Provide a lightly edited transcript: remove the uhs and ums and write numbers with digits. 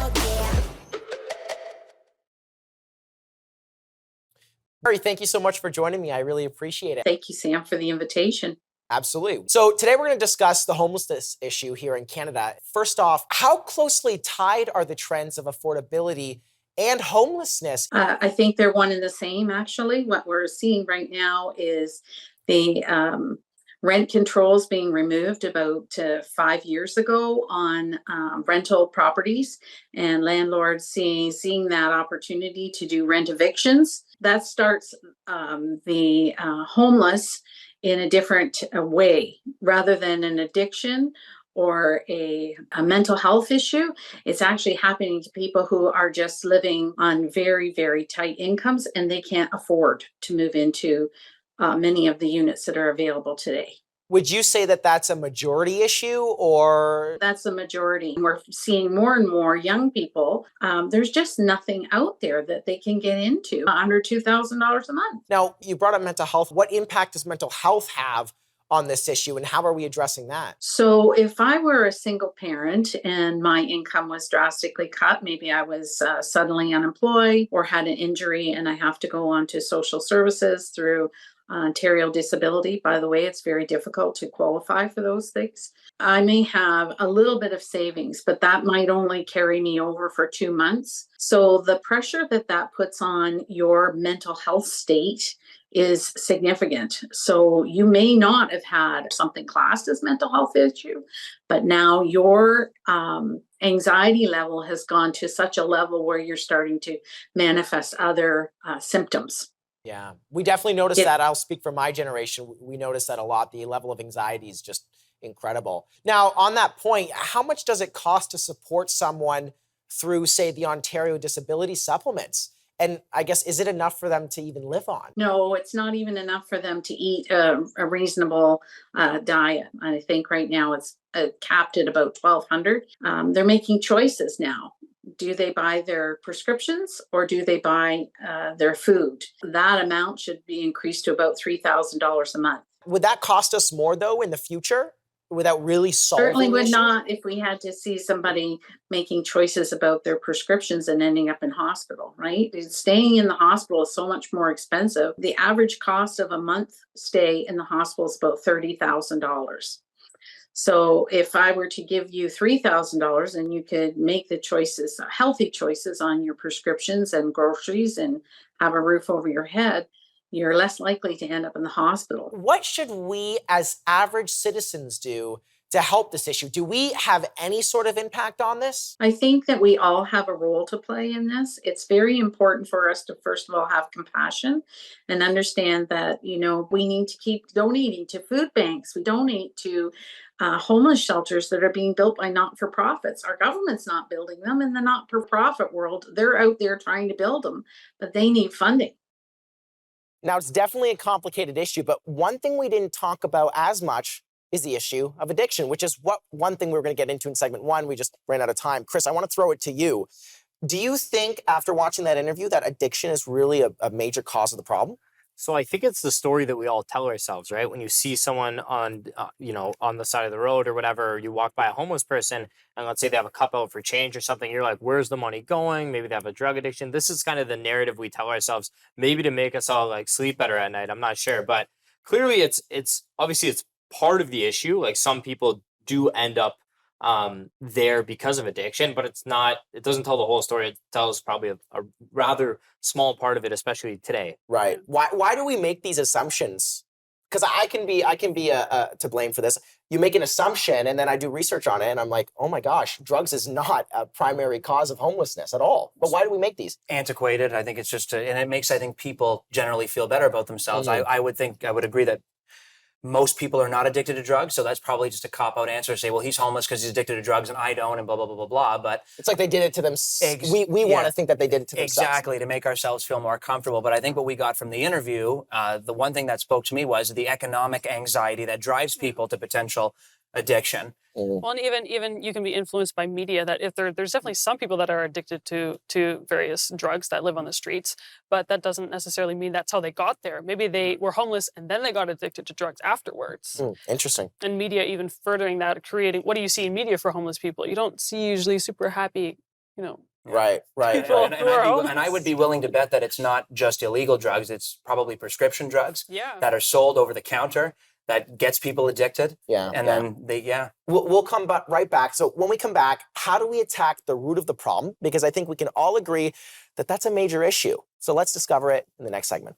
out, yeah. Mary, thank you so much for joining me. I really appreciate it. Thank you, Sam, for the invitation. Absolutely. So today we're going to discuss the homelessness issue here in Canada. First off, how closely tied are the trends of affordability and homelessness? I think they're one and the same, actually. What we're seeing right now is the rent controls being removed about 5 years ago on rental properties, and landlords seeing that opportunity to do rent evictions. That starts the homeless in a different way, rather than an addiction or a mental health issue. It's actually happening to people who are just living on very, very tight incomes, and they can't afford to move into many of the units that are available today. Would you say that that's a majority issue, or? That's the majority. We're seeing more and more young people. There's just nothing out there that they can get into under $2,000 a month. Now, you brought up mental health. What impact does mental health have on this issue, and how are we addressing that? So if I were a single parent and my income was drastically cut, maybe I was suddenly unemployed or had an injury and I have to go on to social services through Ontario Disability. By the way, it's very difficult to qualify for those things. I may have a little bit of savings, but that might only carry me over for 2 months. So the pressure that puts on your mental health state is significant. So you may not have had something classed as mental health issue, but now your anxiety level has gone to such a level where you're starting to manifest other symptoms. Yeah, we definitely noticed that. I'll speak for my generation. We noticed that a lot. The level of anxiety is just incredible. Now, on that point, how much does it cost to support someone through, say, the Ontario Disability Supplements? And I guess, is it enough for them to even live on? No, it's not even enough for them to eat a reasonable diet. I think right now it's capped at about $1,200. They're making choices now. Do they buy their prescriptions or do they buy their food? That amount should be increased to about $3,000 a month. Would that cost us more, though, in the future, without really solving Certainly the would issue? not if we had to see somebody making choices about their prescriptions and ending up in hospital, right? Staying in the hospital is so much more expensive. The average cost of a month stay in the hospital is about $30,000. So if I were to give you $3,000 and you could make the choices, healthy choices on your prescriptions and groceries and have a roof over your head, you're less likely to end up in the hospital. What should we as average citizens do to help this issue? Do we have any sort of impact on this? I think that we all have a role to play in this. It's very important for us to, first of all, have compassion and understand that, we need to keep donating to food banks. We donate to homeless shelters that are being built by not-for-profits. Our government's not building them. In the not-for-profit world, they're out there trying to build them, but they need funding. Now, it's definitely a complicated issue, but one thing we didn't talk about as much is the issue of addiction, which is one thing we were going to get into in segment one. We just ran out of time. Chris, I want to throw it to you. Do you think, after watching that interview, that addiction is really a major cause of the problem? So I think it's the story that we all tell ourselves, right? When you see someone on, on the side of the road or whatever, or you walk by a homeless person and let's say they have a cup out for change or something, you're like, where's the money going? Maybe they have a drug addiction. This is kind of the narrative we tell ourselves, maybe to make us all like sleep better at night. I'm not sure, but clearly it's obviously it's part of the issue. Like some people do end up there because of addiction, but it doesn't tell the whole story. It tells probably a rather small part of it, especially today. Right. Why do we make these assumptions? Because I can be to blame for this. You make an assumption and then I do research on it and I'm like, oh my gosh, drugs is not a primary cause of homelessness at all. But why do we make these? Antiquated. I think it's just, and it makes, I think, people generally feel better about themselves. Mm-hmm. I would agree that most people are not addicted to drugs, so that's probably just a cop-out answer to say, well, he's homeless because he's addicted to drugs and I don't, and blah, blah, blah, blah, blah. But it's like they did it to them. We want to think that they did it to themselves. Exactly, to make ourselves feel more comfortable. But I think what we got from the interview, the one thing that spoke to me was the economic anxiety that drives people to potential addiction. Well, and even you can be influenced by media. That if there's definitely some people that are addicted to various drugs that live on the streets, but that doesn't necessarily mean that's how they got there. Maybe they were homeless and then they got addicted to drugs afterwards. Interesting. And media even furthering that, creating. What do you see in media for homeless people? You don't see usually super happy you know, Right. People who are And I would be willing to bet that it's not just illegal drugs, it's probably prescription drugs yeah. that are sold over the counter that gets people addicted. Yeah. And then they, We'll come right back. So when we come back, how do we attack the root of the problem? Because I think we can all agree that that's a major issue. So let's discover it in the next segment.